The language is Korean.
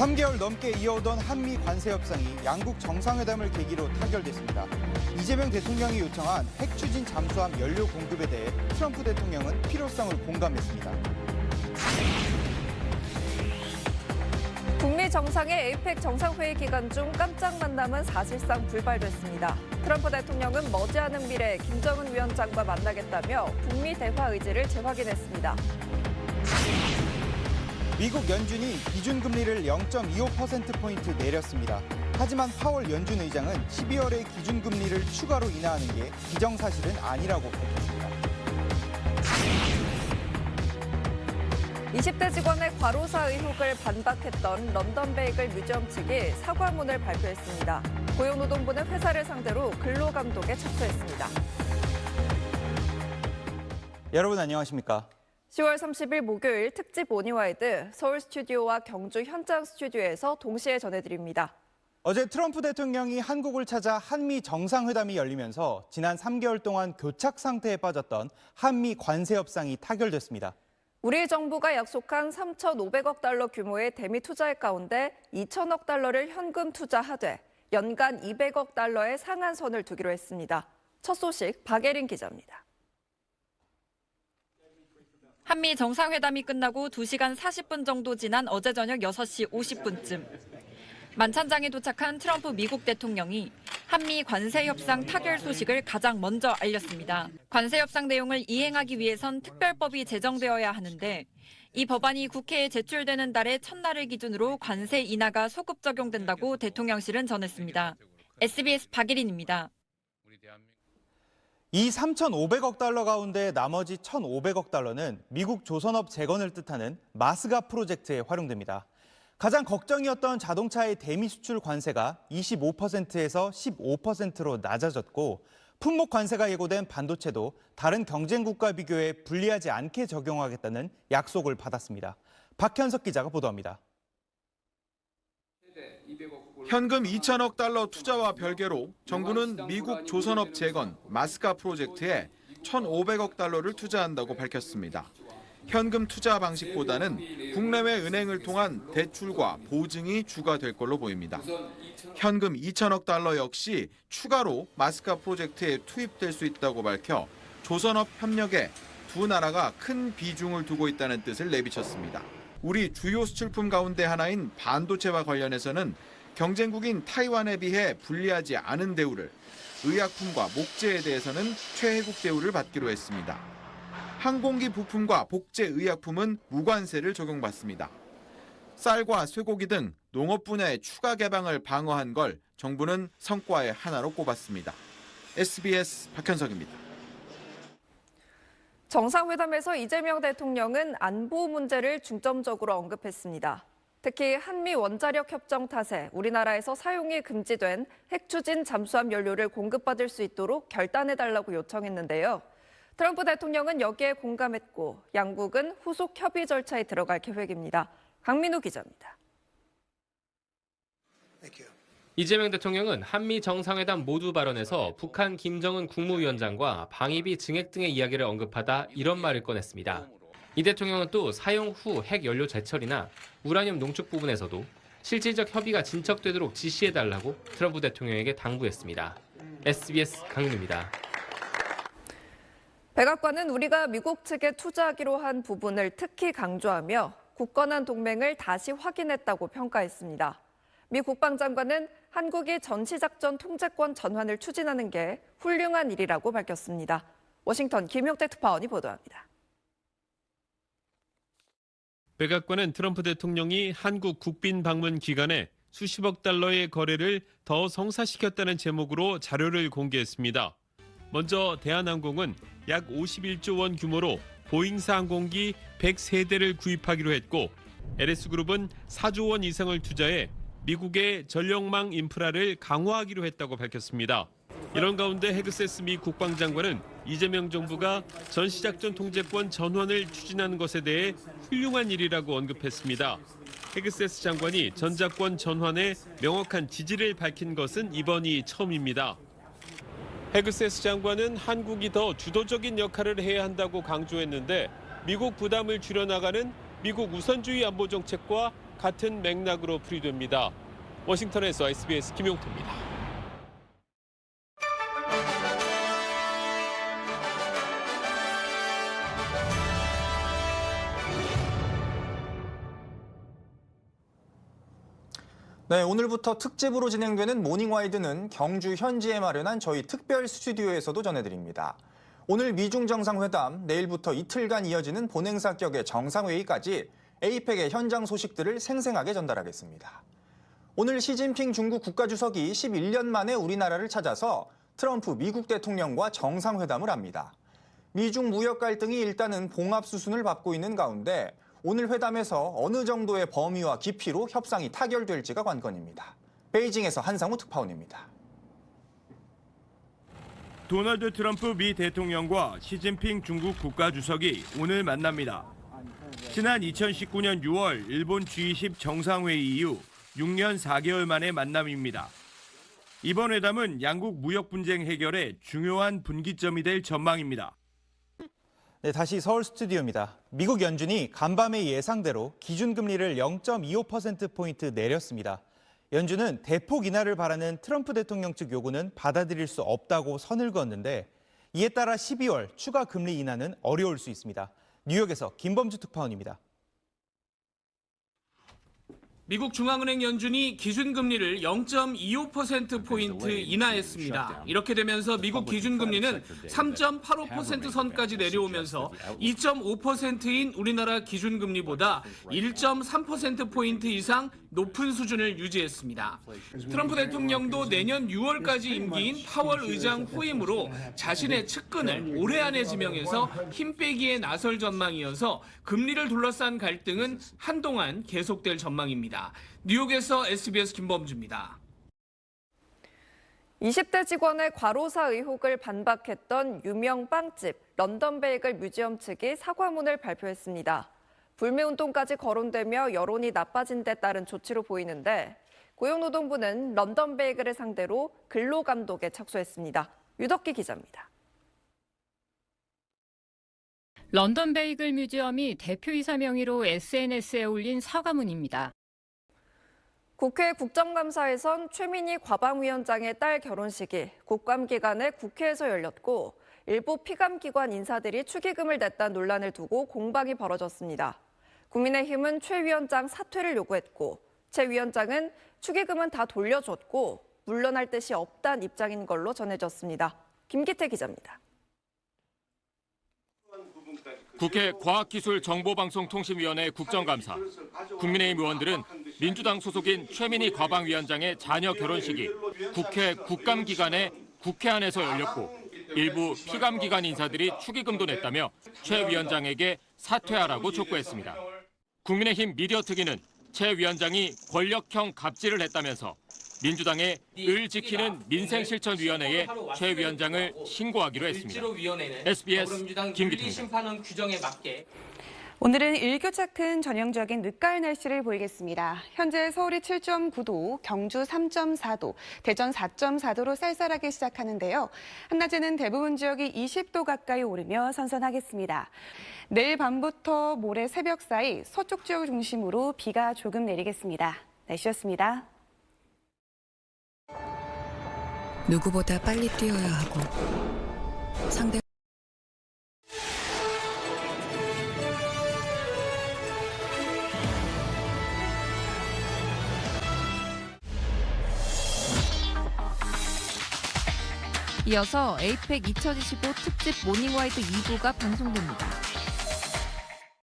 3개월 넘게 이어오던 한미 관세 협상이 양국 정상회담을 계기로 타결됐습니다. 이재명 대통령이 요청한 핵 추진 잠수함 연료 공급에 대해 트럼프 대통령은 필요성을 공감했습니다. 북미 정상의 에이펙 정상회의 기간 중 깜짝 만남은 사실상 불발됐습니다. 트럼프 대통령은 머지않은 미래 김정은 위원장과 만나겠다며 북미 대화 의지를 재확인했습니다. 미국 연준이 기준금리를 0.25%포인트 내렸습니다. 하지만 파월 연준 의장은 12월에 기준금리를 추가로 인하하는 게 기정사실은 아니라고 밝혔습니다. 20대 직원의 과로사 의혹을 반박했던 런던 베이글 뮤지엄 측이 사과문을 발표했습니다. 고용노동부는 회사를 상대로 근로감독에 착수했습니다. 여러분 안녕하십니까? 10월 30일 목요일 특집 모닝와이드 서울 스튜디오와 경주 현장 스튜디오에서 동시에 전해드립니다. 어제 트럼프 대통령이 한국을 찾아 한미 정상회담이 열리면서 지난 3개월 동안 교착 상태에 빠졌던 한미 관세 협상이 타결됐습니다. 우리 정부가 약속한 3,500억 달러 규모의 대미 투자액 가운데 2천억 달러를 현금 투자하되 연간 200억 달러의 상한선을 두기로 했습니다. 첫 소식 박예린 기자입니다. 한미 정상회담이 끝나고 2시간 40분 정도 지난 어제 저녁 6시 50분쯤. 만찬장에 도착한 트럼프 미국 대통령이 한미 관세 협상 타결 소식을 가장 먼저 알렸습니다. 관세 협상 내용을 이행하기 위해선 특별법이 제정되어야 하는데 이 법안이 국회에 제출되는 달의 첫날을 기준으로 관세 인하가 소급 적용된다고 대통령실은 전했습니다. SBS 박예린입니다. 이 3,500억 달러 가운데 나머지 1,500억 달러는 미국 조선업 재건을 뜻하는 마스가 프로젝트에 활용됩니다. 가장 걱정이었던 자동차의 대미 수출 관세가 25%에서 15%로 낮아졌고 품목 관세가 예고된 반도체도 다른 경쟁국과 비교해 불리하지 않게 적용하겠다는 약속을 받았습니다. 박현석 기자가 보도합니다. 현금 2천억 달러 투자와 별개로 정부는 미국 조선업 재건 마스카 프로젝트에 1,500억 달러를 투자한다고 밝혔습니다. 현금 투자 방식보다는 국내외 은행을 통한 대출과 보증이 주가 될 걸로 보입니다. 현금 2천억 달러 역시 추가로 마스카 프로젝트에 투입될 수 있다고 밝혀 조선업 협력에 두 나라가 큰 비중을 두고 있다는 뜻을 내비쳤습니다. 우리 주요 수출품 가운데 하나인 반도체와 관련해서는 경쟁국인 타이완에 비해 불리하지 않은 대우를, 의약품과 목재에 대해서는 최혜국 대우를 받기로 했습니다. 항공기 부품과 복제 의약품은 무관세를 적용받습니다. 쌀과 쇠고기 등 농업 분야의 추가 개방을 방어한 걸 정부는 성과의 하나로 꼽았습니다. SBS 박현석입니다. 정상회담에서 이재명 대통령은 안보 문제를 중점적으로 언급했습니다. 특히 한미 원자력 협정 탓에 우리나라에서 사용이 금지된 핵 추진 잠수함 연료를 공급받을 수 있도록 결단해달라고 요청했는데요. 트럼프 대통령은 여기에 공감했고 양국은 후속 협의 절차에 들어갈 계획입니다. 강민우 기자입니다. 이재명 대통령은 한미 정상회담 모두 발언에서 북한 김정은 국무위원장과 방위비 증액 등의 이야기를 언급하다 이런 말을 꺼냈습니다. 이 대통령은 또 사용 후 핵 연료 재처리나 우라늄 농축 부분에서도 실질적 협의가 진척되도록 지시해달라고 트럼프 대통령에게 당부했습니다. SBS 강민우입니다. 백악관은 우리가 미국 측에 투자하기로 한 부분을 특히 강조하며 굳건한 동맹을 다시 확인했다고 평가했습니다. 미 국방장관은 한국이 전시작전 통제권 전환을 추진하는 게 훌륭한 일이라고 밝혔습니다. 워싱턴 김용태 특파원이 보도합니다. 백악관은 트럼프 대통령이 한국 국빈 방문 기간에 수십억 달러의 거래를 더 성사시켰다는 제목으로 자료를 공개했습니다. 먼저 대한항공은 약 51조 원 규모로 보잉사 항공기 103대를 구입하기로 했고 LS그룹은 4조 원 이상을 투자해 미국의 전력망 인프라를 강화하기로 했다고 밝혔습니다. 이런 가운데 헤그세스 미 국방장관은 이재명 정부가 전시작전 통제권 전환을 추진하는 것에 대해 훌륭한 일이라고 언급했습니다. 헤그세스 장관이 전자권 전환에 명확한 지지를 밝힌 것은 이번이 처음입니다. 헤그세스 장관은 한국이 더 주도적인 역할을 해야 한다고 강조했는데 미국 부담을 줄여나가는 미국 우선주의 안보 정책과 같은 맥락으로 풀이됩니다. 워싱턴에서 SBS 김용태입니다. 네, 오늘부터 특집으로 진행되는 모닝와이드는 경주 현지에 마련한 저희 특별 스튜디오에서도 전해드립니다. 오늘 미중 정상회담, 내일부터 이틀간 이어지는 본행사격의 정상회의까지 에이펙의 현장 소식들을 생생하게 전달하겠습니다. 오늘 시진핑 중국 국가주석이 11년 만에 우리나라를 찾아서 트럼프 미국 대통령과 정상회담을 합니다. 미중 무역 갈등이 일단은 봉합 수순을 밟고 있는 가운데 오늘 회담에서 어느 정도의 범위와 깊이로 협상이 타결될지가 관건입니다. 베이징에서 한상우 특파원입니다. 도널드 트럼프 미 대통령과 시진핑 중국 국가주석이 오늘 만납니다. 지난 2019년 6월 일본 G20 정상회의 이후 6년 4개월 만의 만남입니다. 이번 회담은 양국 무역 분쟁 해결에 중요한 분기점이 될 전망입니다. 네, 다시 서울 스튜디오입니다. 미국 연준이 간밤의 예상대로 기준금리를 0.25%포인트 내렸습니다. 연준은 대폭 인하를 바라는 트럼프 대통령 측 요구는 받아들일 수 없다고 선을 그었는데 이에 따라 12월 추가 금리 인하는 어려울 수 있습니다. 뉴욕에서 김범주 특파원입니다. 미국 중앙은행 연준이 기준금리를 0.25%포인트 인하했습니다. 이렇게 되면서 미국 기준금리는 3.85% 선까지 내려오면서 2.5%인 우리나라 기준금리보다 1.3%포인트 이상 높은 수준을 유지했습니다. 트럼프 대통령도 내년 6월까지 임기인 파월 의장 후임으로 자신의 측근을 올해 안에 지명해서 힘 빼기에 나설 전망이어서 금리를 둘러싼 갈등은 한동안 계속될 전망입니다. 뉴욕에서 SBS 김범주입니다. 20대 직원의 과로사 의혹을 반박했던 유명 빵집 런던 베이글 뮤지엄 측이 사과문을 발표했습니다. 불매운동까지 거론되며 여론이 나빠진 데 따른 조치로 보이는데 고용노동부는 런던 베이글을 상대로 근로감독에 착수했습니다. 유덕기 기자입니다. 런던 베이글 뮤지엄이 대표이사 명의로 SNS에 올린 사과문입니다. 국회 국정감사에선 최민희 과방위원장의 딸 결혼식이 국감 기간에 국회에서 열렸고 일부 피감기관 인사들이 축의금을 냈다는 논란을 두고 공방이 벌어졌습니다. 국민의힘은 최 위원장 사퇴를 요구했고 최 위원장은 축의금은 다 돌려줬고 물러날 뜻이 없다는 입장인 걸로 전해졌습니다. 김기태 기자입니다. 국회 과학기술정보방송통신위원회 국정감사. 국민의힘 의원들은 민주당 소속인 최민희 과방위원장의 자녀 결혼식이 국회 국감 기간에 국회 안에서 열렸고 일부 피감기관 인사들이 축의금도 냈다며 최 위원장에게 사퇴하라고 촉구했습니다. 국민의힘 미디어특위는 최 위원장이 권력형 갑질을 했다면서 민주당의 을 지키는 민생실천위원회에 최 위원장을 신고하기로 했습니다. SBS 김기태입니다. 오늘은 일교차 큰 전형적인 늦가을 날씨를 보이겠습니다. 현재 서울이 7.9도, 경주 3.4도, 대전 4.4도로 쌀쌀하게 시작하는데요. 한낮에는 대부분 지역이 20도 가까이 오르며 선선하겠습니다. 내일 밤부터 모레 새벽 사이 서쪽 지역을 중심으로 비가 조금 내리겠습니다. 날씨였습니다. 누구보다 빨리 뛰어야 하고 상대 이어서 에이펙 2025 특집 모닝와이드 2부가 방송됩니다.